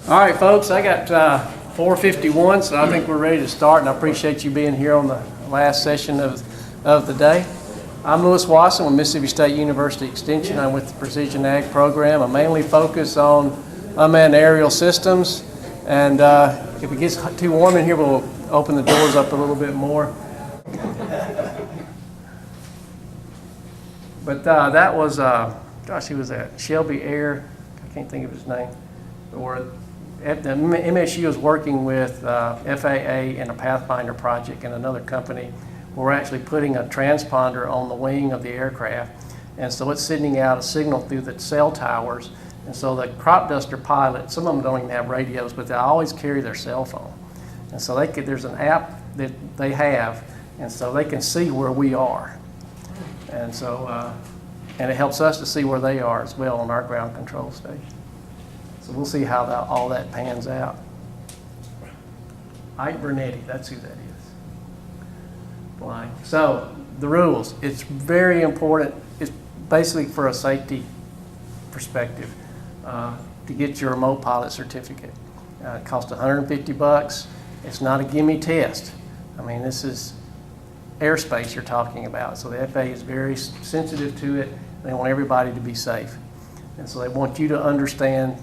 All right, folks, I got 4:51, so I think we're ready to start, and I appreciate you being here on the last session of the day. I'm Wasson with Mississippi State University Extension. I'm with the Precision Ag program. I mainly focus on unmanned aerial systems, and if it gets too warm in here, we'll open the doors up a little bit more. But that was, he was at Shelby Air. I can't think of his name. Or at the MSU is working with FAA in a Pathfinder project and another company. We're actually putting a transponder on the wing of the aircraft, and so it's sending out a signal through the cell towers. And so the crop duster pilot, some of them don't even have radios, but they always carry their cell phone. And so there's an app that they have, and so they can see where we are. And so, and it helps us to see where they are as well on our ground control station. So we'll see how all that pans out. Ike Bernetti, that's who that is. Flying. So the rules, it's very important. It's basically for a safety perspective to get your remote pilot certificate. It costs $150. It's not a gimme test. I mean, this is airspace you're talking about. So the FAA is very sensitive to it. They want everybody to be safe. And so they want you to understand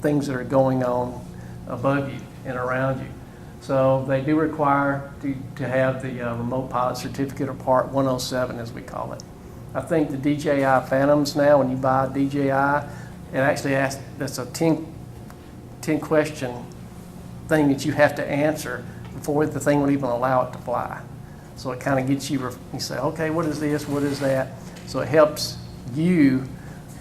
things that are going on above you and around you. So they do require to have the remote pilot certificate, or Part 107 as we call it. I think the DJI Phantoms now, when you buy a DJI, it actually asks, that's a 10 question thing that you have to answer before the thing will even allow it to fly. So it kind of gets you say, okay, what is this, what is that? So it helps you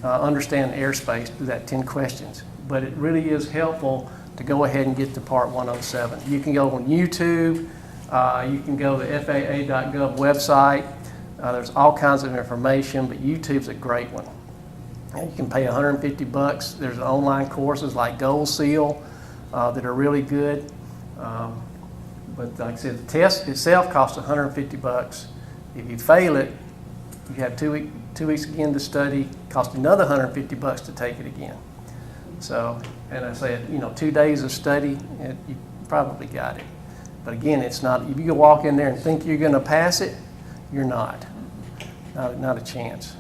understand airspace through that 10 questions. But it really is helpful to go ahead and get to Part 107. You can go on YouTube, you can go to the FAA.gov website. There's all kinds of information, but YouTube's a great one. And you can pay $150. There's online courses like Gold Seal that are really good. But like I said, the test itself costs $150. If you fail it, you have 2 weeks again to study. It costs another $150 to take it again. So, and I said, 2 days of study, you probably got it. But again, it's not, if you walk in there and think you're going to pass it, you're not a chance.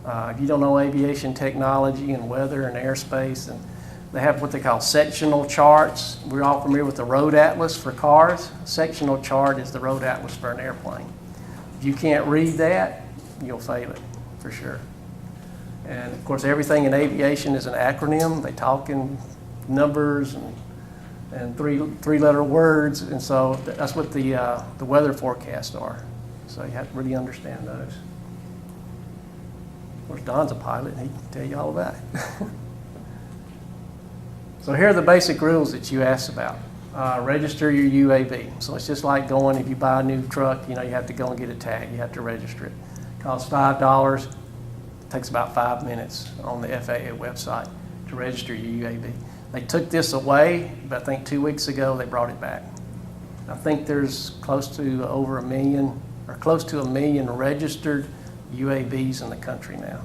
If you don't know aviation technology and weather and airspace, and they have what they call sectional charts. We're all familiar with the road atlas for cars. Sectional chart is the road atlas for an airplane. If you can't read that, you'll fail it for sure. And of course, everything in aviation is an acronym. They talk in numbers and three-letter words, and so that's what the weather forecasts are. So you have to really understand those. Of course, Don's a pilot, and he can tell you all about it. So here are the basic rules that you asked about. Register your UAV. So it's just like going, if you buy a new truck, you have to go and get a tag. You have to register it. It costs $5. It takes about 5 minutes on the FAA website to register your UAV. They took this away, but I think 2 weeks ago they brought it back. I think there's close to over 1 million, or close to 1 million registered UAVs in the country now.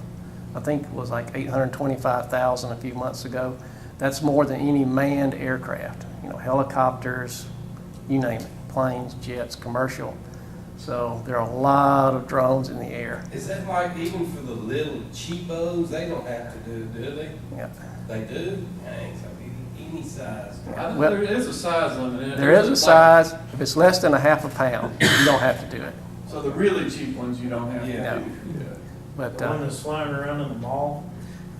I think it was like 825,000 a few months ago. That's more than any manned aircraft, helicopters, you name it, planes, jets, commercial. So there are a lot of drones in the air. Is that like even for the little cheapos, they don't have to do they? Yeah. They do? Dang, so any size. Well, there is a size limit. There is a size. If it's less than a half a pound, you don't have to do it. So the really cheap ones you don't have to do. No. But The one that's flying around in the mall?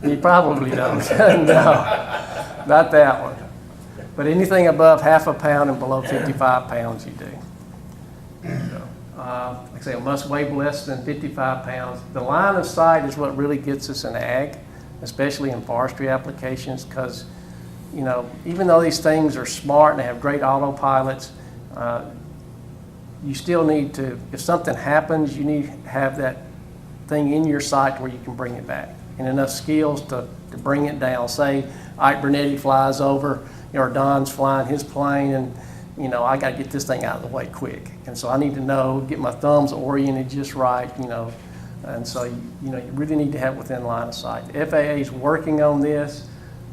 you probably don't. No, not that one. But anything above half a pound and below 55 pounds, you do. So, like I say, it must weigh less than 55 pounds. The line of sight is what really gets us in ag, especially in forestry applications, because, even though these things are smart and they have great autopilots, you still need to, if something happens, you need to have that thing in your sight where you can bring it back, and enough skills to bring it down. Say Ike Bernetti flies over, or Don's flying his plane, and I got to get this thing out of the way quick. And so I need to know, get my thumbs oriented just right, And so, you really need to have it within line of sight. The FAA is working on this.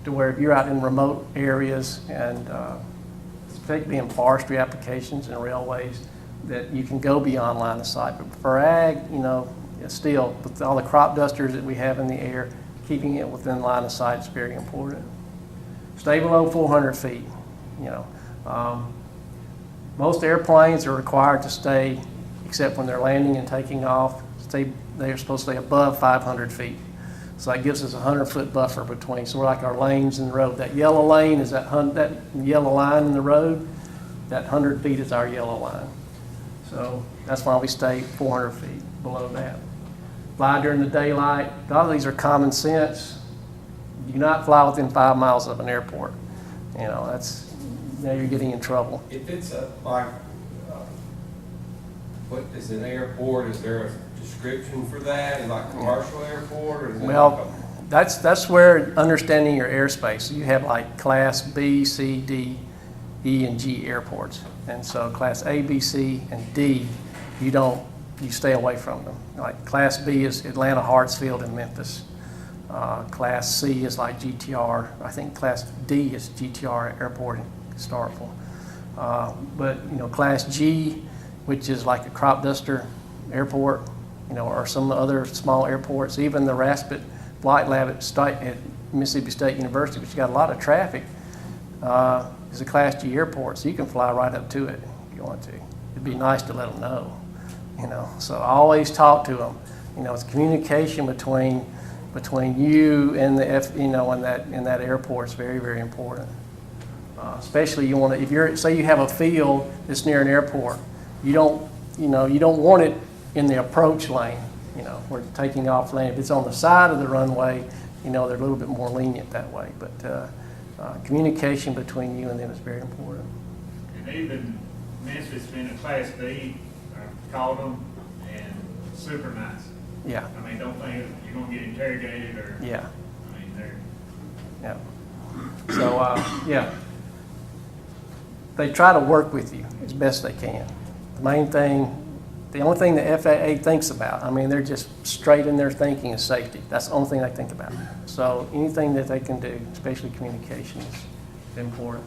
to where if you're out in remote areas and particularly in forestry applications and railways, that you can go beyond line of sight. But for ag, still, with all the crop dusters that we have in the air, keeping it within line of sight is very important. Stay below 400 feet. Most airplanes are required to stay, except when they're landing and taking off, they're supposed to stay above 500 feet. So that gives us a 100-foot buffer between. So we're like our lanes in the road. That yellow lane is that yellow line in the road. That 100 feet is our yellow line. So that's why we stay 400 feet below that. Fly during the daylight. A lot of these are common sense. Do not fly within 5 miles of an airport. Now you're getting in trouble. If it's what is an airport, is there a description for that? Is it like a commercial airport? Or is it Well, that's where understanding your airspace. So you have like class B, C, D, E, and G airports. And so class A, B, C, and D, you stay away from them. Like class B is Atlanta, Hartsfield, and Memphis. Class C is like GTR. I think class D is GTR Airport in Starkville. But class G, which is like a crop duster airport, or some other small airports, even the Raspet Flight Lab at Mississippi State University, which got a lot of traffic, is a class G airport, so you can fly right up to it if you want to. It'd be nice to let them know, So I always talk to them. It's communication between you and the in that airport is very, very important. Especially if you have a field that's near an airport, you don't want it in the approach lane, where it's taking off lane. If it's on the side of the runway, they're a little bit more lenient that way. But communication between you and them is very important. And even Memphis being a class B, I called them, and super nice. Yeah. I mean, don't think you're going to get interrogated or. Yeah. I mean, they're. Yeah. So they try to work with you as best they can. The only thing the FAA thinks about, they're just straight in their thinking is safety. That's the only thing they think about. So anything that they can do, especially communication, is important.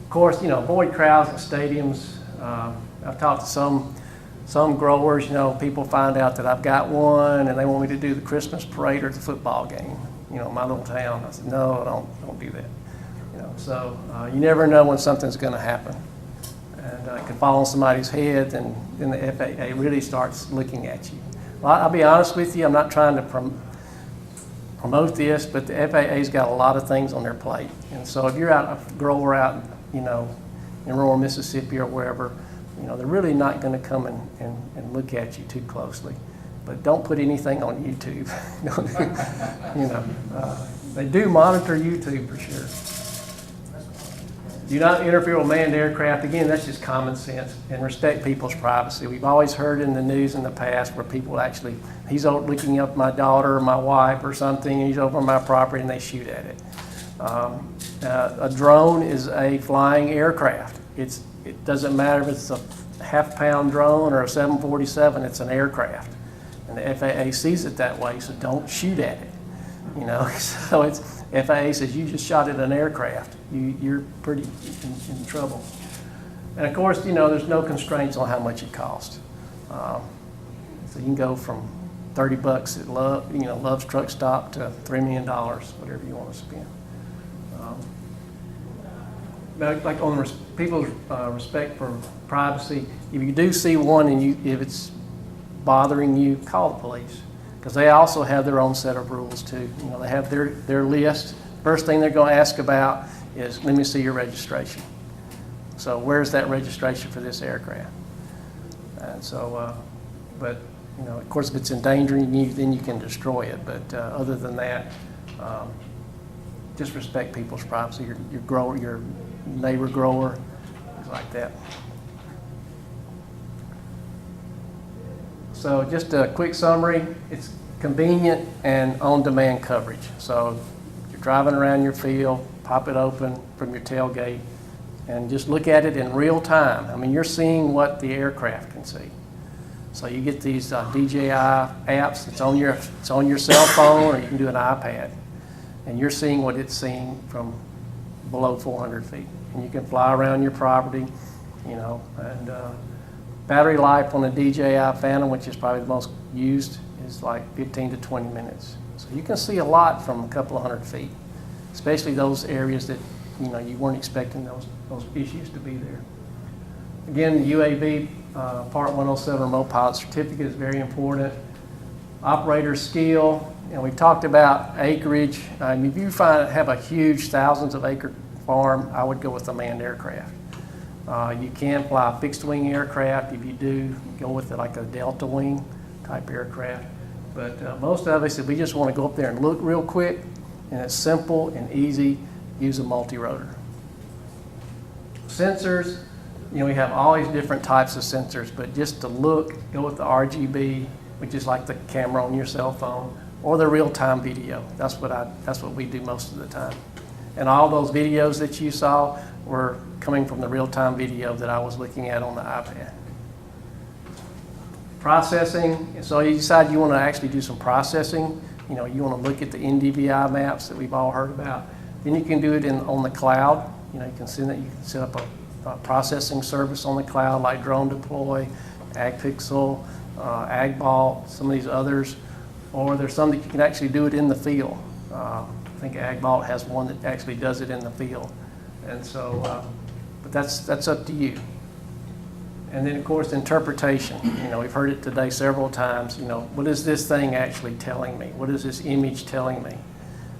Of course, avoid crowds at stadiums. I've talked to some growers, people find out that I've got one and they want me to do the Christmas parade or the football game, my little town. I said, no, don't do that. So you never know when something's going to happen. And it can fall on somebody's head, and then the FAA really starts looking at you. Well, I'll be honest with you, I'm not trying to promote this, but the FAA's got a lot of things on their plate. And so if you're a grower out, in rural Mississippi or wherever, they're really not going to come and look at you too closely. But don't put anything on YouTube. They do monitor YouTube for sure. Do not interfere with manned aircraft. Again, that's just common sense, and respect people's privacy. We've always heard in the news in the past where people he's looking up my daughter or my wife or something, and he's over my property and they shoot at it. A drone is a flying aircraft. It doesn't matter if it's a half-pound drone or a 747, it's an aircraft. And the FAA sees it that way, so don't shoot at it. So FAA says you just shot at an aircraft. You're pretty in trouble. And of course, there's no constraints on how much it costs. So you can go from $30 at Love's Truck Stop to $3 million, whatever you want to spend. Like on people's respect for privacy, if you do see one and if it's bothering you, call the police, because they also have their own set of rules too. They have their list. First thing they're going to ask about is, let me see your registration. So where's that registration for this aircraft? And so, of course, if it's endangering you, then you can destroy it. But other than that, just respect people's privacy. Your grower, your neighbor grower, things like that. So just a quick summary, it's convenient and on-demand coverage. So you're driving around your field, pop it open from your tailgate, and just look at it in real time. You're seeing what the aircraft can see. So you get these DJI apps, it's on your cell phone, or you can do an iPad. and you're seeing what it's seeing from below 400 feet. And you can fly around your property, you know, and battery life on a DJI Phantom, which is probably the most used, is like 15 to 20 minutes. So you can see a lot from a couple of 100 feet, especially those areas that, you know, you weren't expecting those issues to be there. Again, the UAV Part 107 remote pilot certificate is very important. Operator skill, and we've talked about acreage. If you have a huge thousands of acre farm, I would go with a manned aircraft. You can fly a fixed wing aircraft. If you do, go with like a delta wing type aircraft. But most of us, if we just want to go up there and look real quick, and it's simple and easy, use a multi-rotor. Sensors, you know, we have all these different types of sensors, but just to look, go with the RGB, which is like the camera on your cell phone, or the real-time video. That's what we do most of the time. And all those videos that you saw were coming from the real-time video that I was looking at on the iPad. Processing, so you decide you want to actually do some processing. You know, you want to look at the NDVI maps that we've all heard about. Then you can do it on the cloud. You know, you can set up a processing service on the cloud like Drone Deploy, AgPixel, AgVault, some of these others. Or there's some that you can actually do it in the field. I think AgVault has one that actually does it in the field. And so, but that's up to you. And then, of course, interpretation. You know, we've heard it today several times. You know, what is this thing actually telling me? What is this image telling me?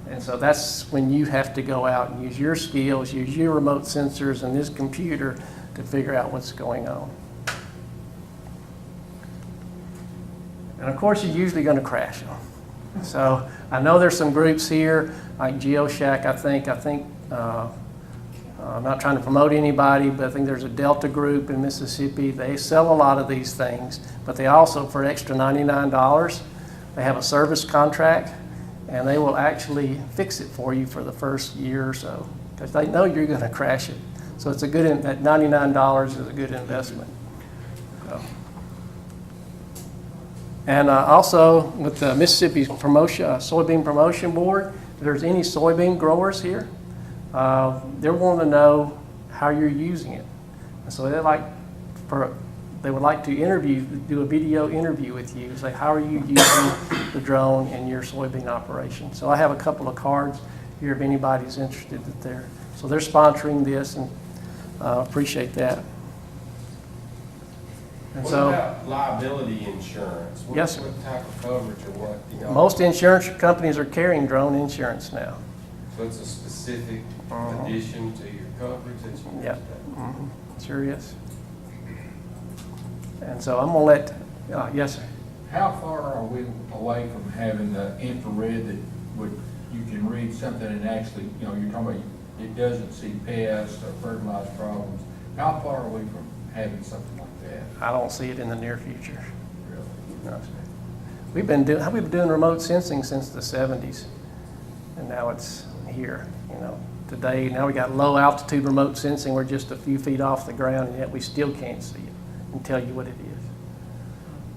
And so that's when you have to go out and use your skills, use your remote sensors and this computer to figure out what's going on. And of course, you're usually going to crash them. So I know there's some groups here, like GeoShack, I think, I'm not trying to promote anybody, but I think there's a Delta group in Mississippi. They sell a lot of these things, but they also, for an extra $99, they have a service contract, and they will actually fix it for you for the first year or so, because they know you're going to crash it. So it's a good, that $99 is a good investment. So. And also with the Mississippi Soybean Promotion Board, if there's any soybean growers here, they want to know how you're using it. And so they would like to do a video interview with you, say how are you using the drone in your soybean operation. So I have a couple of cards here if anybody's interested so they're sponsoring this, and appreciate that. And What so, about liability insurance? Yes, sir. What type of coverage or what? You know? Most insurance companies are carrying drone insurance now. So it's a specific addition to your coverage that you Yeah, sure is. And so I'm going to let, yes, sir. How far are we away from having the infrared that you can read something and actually, you know, you're talking about it doesn't see pests or fertilizer problems. How far are we from having something like that? I don't see it in the near future. Really? No, sir. We've been doing remote sensing since the 70s, and now it's here. You know, today now we got low altitude remote sensing. We're just a few feet off the ground, and yet we still can't see it and tell you what it is.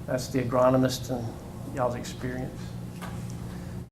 That's the agronomist and y'all's experience.